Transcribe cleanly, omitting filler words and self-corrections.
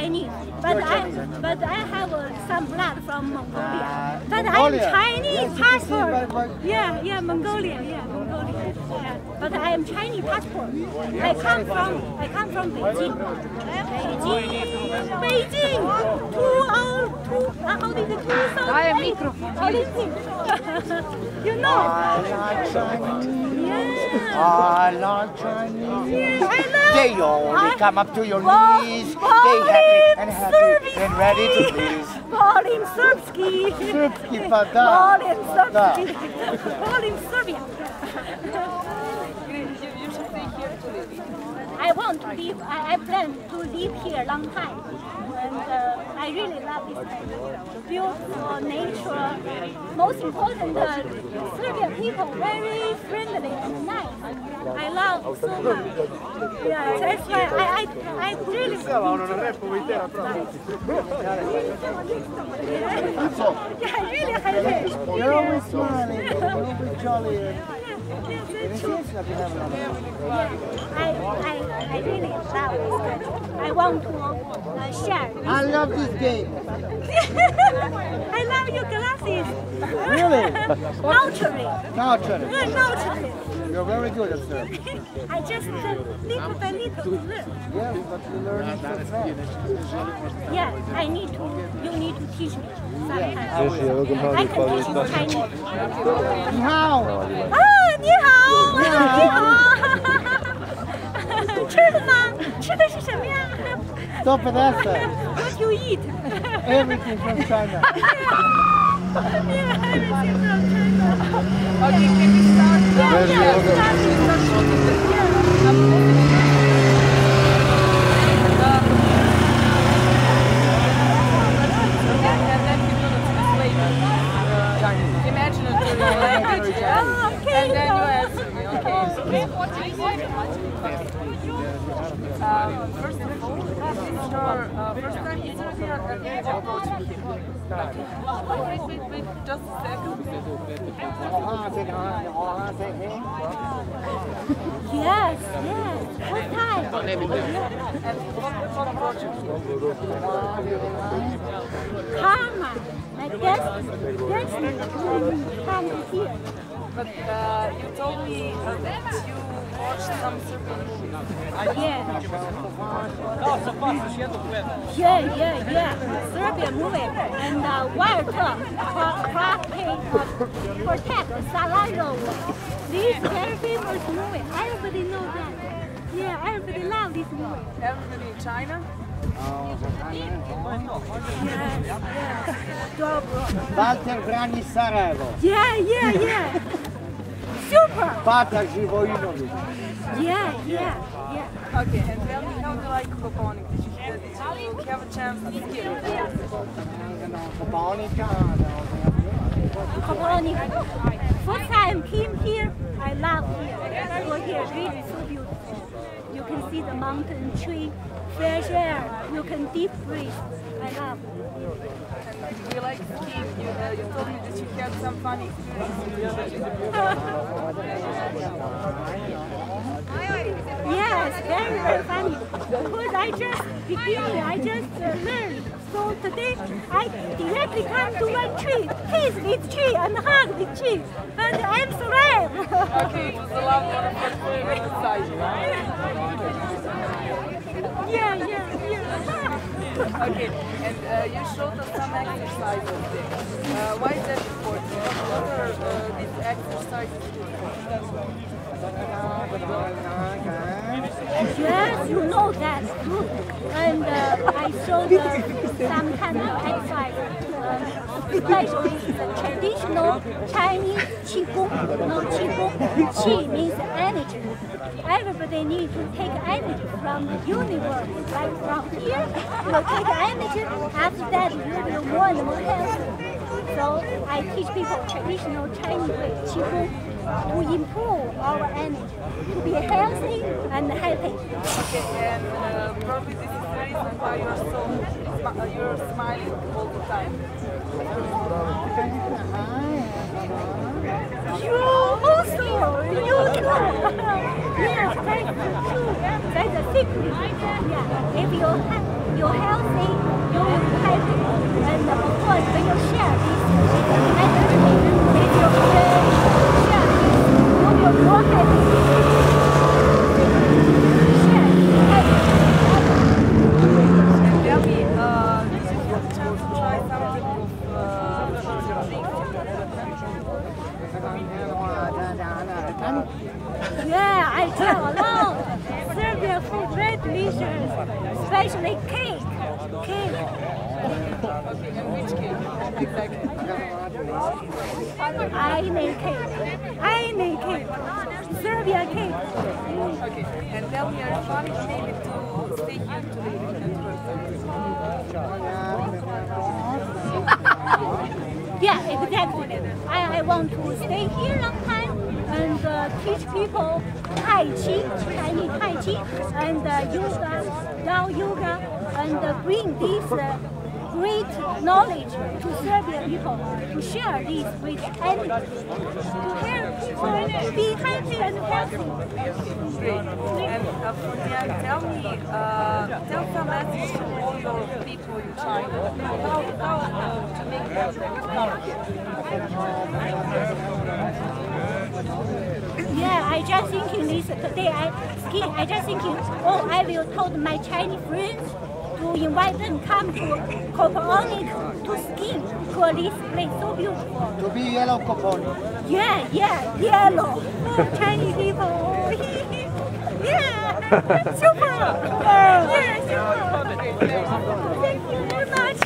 Chinese, but I have some blood from Mongolia. But I'm Chinese passport. Yeah, Mongolian. Yeah. But I am Chinese passport. I come from Beijing. Beijing. How did it Olympic. You know. I like Chinese. Yeah. I like Chinese. Yeah, I love. They only come up to your knees. They happy and ready to please. Volim Srpski. Srpski, pa da. Volim Srpski. Volim Serbia. You should stay here to live. I want to live. I plan to live here a long time. And I really love this country. Beautiful nature. Most important, Serbian people very friendly and nice. I love so much. Yeah, that's why I really. Yeah, I really happy. You're always smiling. You're always jolly. I really love this country. I want to share. I love this game. I love your glasses. Really? Naturally. Naturally. You're very good at that. I just little by little learn. Yeah, but you learn so fast. Yeah, you need to teach me sometimes. I can teach you Chinese. 你好。你好。吃的吗？吃的是什么呀？ Stop it, that's it. What you eat? Everything from China. Yeah, everything from China. Okay, can we start? Imagine it in your language, and then you answer me, okay? First of all, this is your first time in Serbia and you're approaching here. Wait, just a second. Yes, what time? And what project? Karma. That's come here. But you told me that you watched some Serbian movies. Yeah. Serbian movie and wild protect Sarajevo. This very famous movie. Everybody knows that. Yeah, everybody loves this movie. Everybody in China? Walter brani Sarajevo. Yeah. Super. Bata Živojinović. Yeah. Okay, and tell me how do you like Kopaoniku? Did you have a chance to ski it? Kopaoniku. First time came here, I love here. Go here, really so beautiful. You can see the mountain, tree, fresh air. You can deep breathe. I love it. And do you like skiing? You told me that you had some funny experiences. Yes, very funny. Because I just learned. So today I directly come to one tree, kiss with tree and hug with tree. And I'm survived. Okay, it was the last one of your favorite exercise, right? Yeah. Okay, and you showed us some exercises there. Why is that important? What are these exercises for? Yes, you know that's true. And I showed some kind of exercise, especially the traditional Chinese Qigong. Qigong. Qi means energy. Everybody needs to take energy from the universe. Like from here, you take energy. After that, you will more and more healthy. So I teach people traditional Chinese way, Qigong, to improve our energy, to be healthy and happy. Okay, and probably this is the reason why you're smiling all the time. You also, you too. Yes, that's true. That's a secret. Yeah, if you you're healthy, you will be happy. And of course, when you share this entertainment with your friends, share this, you will be more happy. Share, happy. And tell me, did you get a chance to try something of Yeah, I try a lot. Serbian food very delicious, especially cake. Cake. and which cake? Exactly. I make cake. Serbian cake. Okay, and tell me, are you planning maybe to stay here to live and work? Yeah, exactly. I want to stay here a long time and teach people Tai Chi, Chinese Tai Chi, and yoga, Dao yoga, and bring this great knowledge to Serbian people, to share this with everyone, to help people be happy and healthy. Great. And for the end, tell me, tell some message to all your people in China. How to make them Yeah, I just thinking this today. I just thinking, oh, I will told my Chinese friends to invite them come to Kopaoniku to ski because this place so beautiful. To be yellow Kopaoniku. Yeah, yellow. Chinese people. Yeah, super. Yeah, super. Thank you very much.